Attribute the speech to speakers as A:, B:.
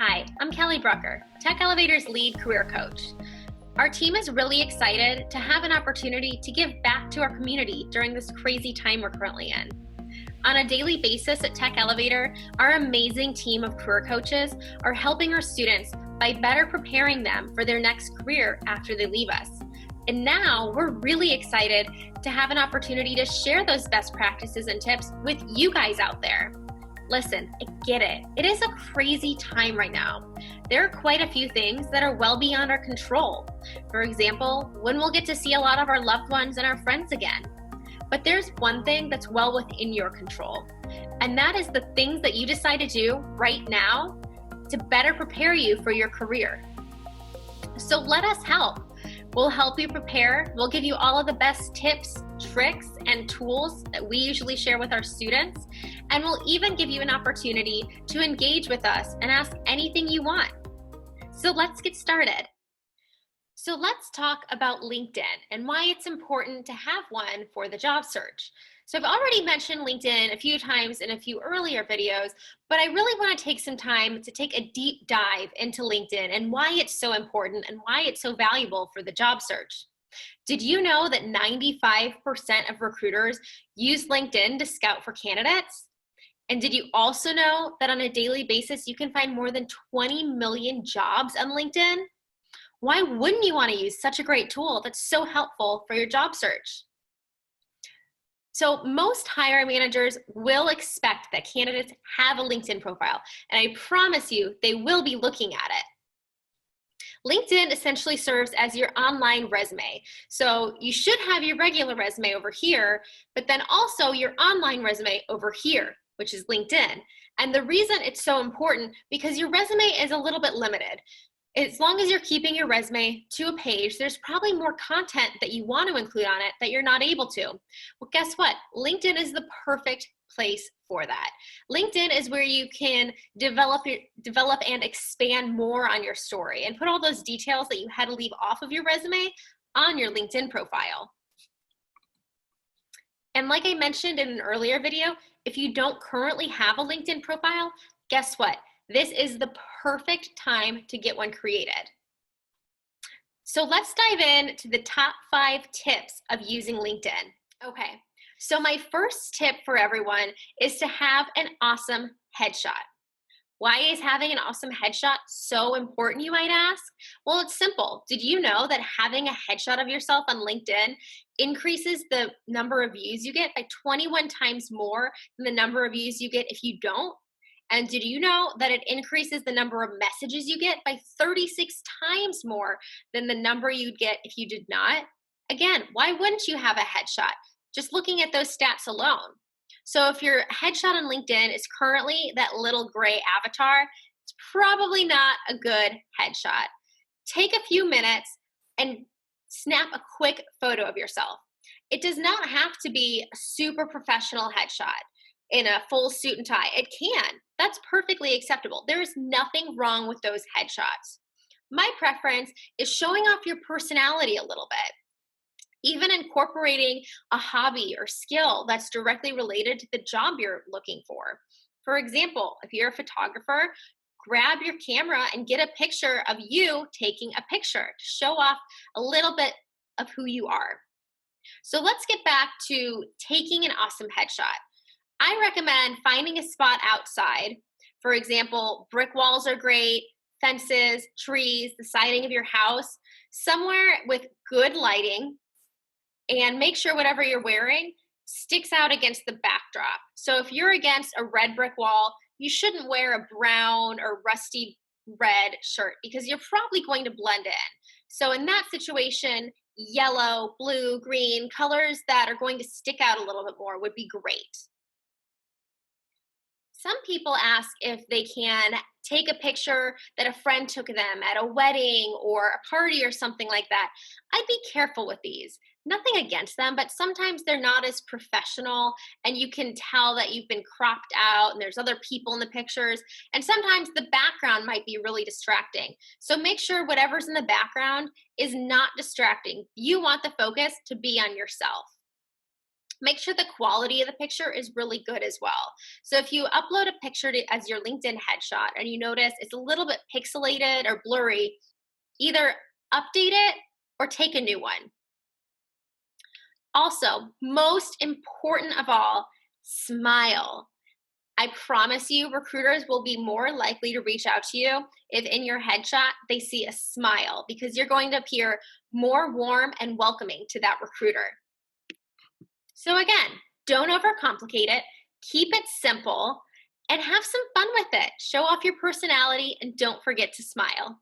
A: Hi, I'm Kelly Brucker, Tech Elevator's lead career coach. Our team is really excited to have an opportunity to give back to our community during this crazy time we're currently in. On a daily basis at Tech Elevator, our amazing team of career coaches are helping our students by better preparing them for their next career after they leave us. And now we're really excited to have an opportunity to share those best practices and tips with you guys out there. Listen, I get it. It is a crazy time right now. There are quite a few things that are well beyond our control. For example, when we'll get to see a lot of our loved ones and our friends again. But there's one thing that's well within your control, and that is the things that you decide to do right now to better prepare you for your career. So let us help. We'll help you prepare. We'll give you all of the best tips, tricks, and tools that we usually share with our students. And we'll even give you an opportunity to engage with us and ask anything you want. So let's get started. So let's talk about LinkedIn and why it's important to have one for the job search. So I've already mentioned LinkedIn a few times in a few earlier videos, but I really want to take some time to take a deep dive into LinkedIn and why it's so important and why it's so valuable for the job search. Did you know that 95% of recruiters use LinkedIn to scout for candidates? And did you also know that on a daily basis, you can find more than 20 million jobs on LinkedIn? Why wouldn't you want to use such a great tool that's so helpful for your job search? So most hiring managers will expect that candidates have a LinkedIn profile, and I promise you they will be looking at it. LinkedIn essentially serves as your online resume. So you should have your regular resume over here, but then also your online resume over here, which is LinkedIn. And the reason it's so important, because your resume is a little bit limited. As long as you're keeping your resume to a page, there's probably more content that you want to include on it that you're not able to. Well, guess what? LinkedIn is the perfect place for that. LinkedIn is where you can develop and expand more on your story and put all those details that you had to leave off of your resume on your LinkedIn profile. And like I mentioned in an earlier video, if you don't currently have a LinkedIn profile, guess what? This is the perfect time to get one created. So let's dive in to the top 5 tips of using LinkedIn. Okay, so my first tip for everyone is to have an awesome headshot. Why is having an awesome headshot so important, you might ask? Well, it's simple. Did you know that having a headshot of yourself on LinkedIn increases the number of views you get by 21 times more than the number of views you get if you don't? And did you know that it increases the number of messages you get by 36 times more than the number you'd get if you did not? Again, why wouldn't you have a headshot? Just looking at those stats alone. So if your headshot on LinkedIn is currently that little gray avatar, it's probably not a good headshot. Take a few minutes and snap a quick photo of yourself. It does not have to be a super professional headshot in a full suit and tie. It can. That's perfectly acceptable. There is nothing wrong with those headshots. My preference is showing off your personality a little bit. Even incorporating a hobby or skill that's directly related to the job you're looking for. For example, if you're a photographer, grab your camera and get a picture of you taking a picture to show off a little bit of who you are. So let's get back to taking an awesome headshot. I recommend finding a spot outside. For example, brick walls are great, fences, trees, the siding of your house, somewhere with good lighting, and make sure whatever you're wearing sticks out against the backdrop. So if you're against a red brick wall, you shouldn't wear a brown or rusty red shirt because you're probably going to blend in. So in that situation, yellow, blue, green, colors that are going to stick out a little bit more would be great. Some people ask if they can take a picture that a friend took them at a wedding or a party or something like that. I'd be careful with these. Nothing against them, but sometimes they're not as professional and you can tell that you've been cropped out and there's other people in the pictures. And sometimes the background might be really distracting. So make sure whatever's in the background is not distracting. You want the focus to be on yourself. Make sure the quality of the picture is really good as well. So if you upload a picture as your LinkedIn headshot and you notice it's a little bit pixelated or blurry, either update it or take a new one. Also, most important of all, smile. I promise you, recruiters will be more likely to reach out to you if in your headshot they see a smile, because you're going to appear more warm and welcoming to that recruiter. So, again, don't overcomplicate it, keep it simple, and have some fun with it. Show off your personality and don't forget to smile.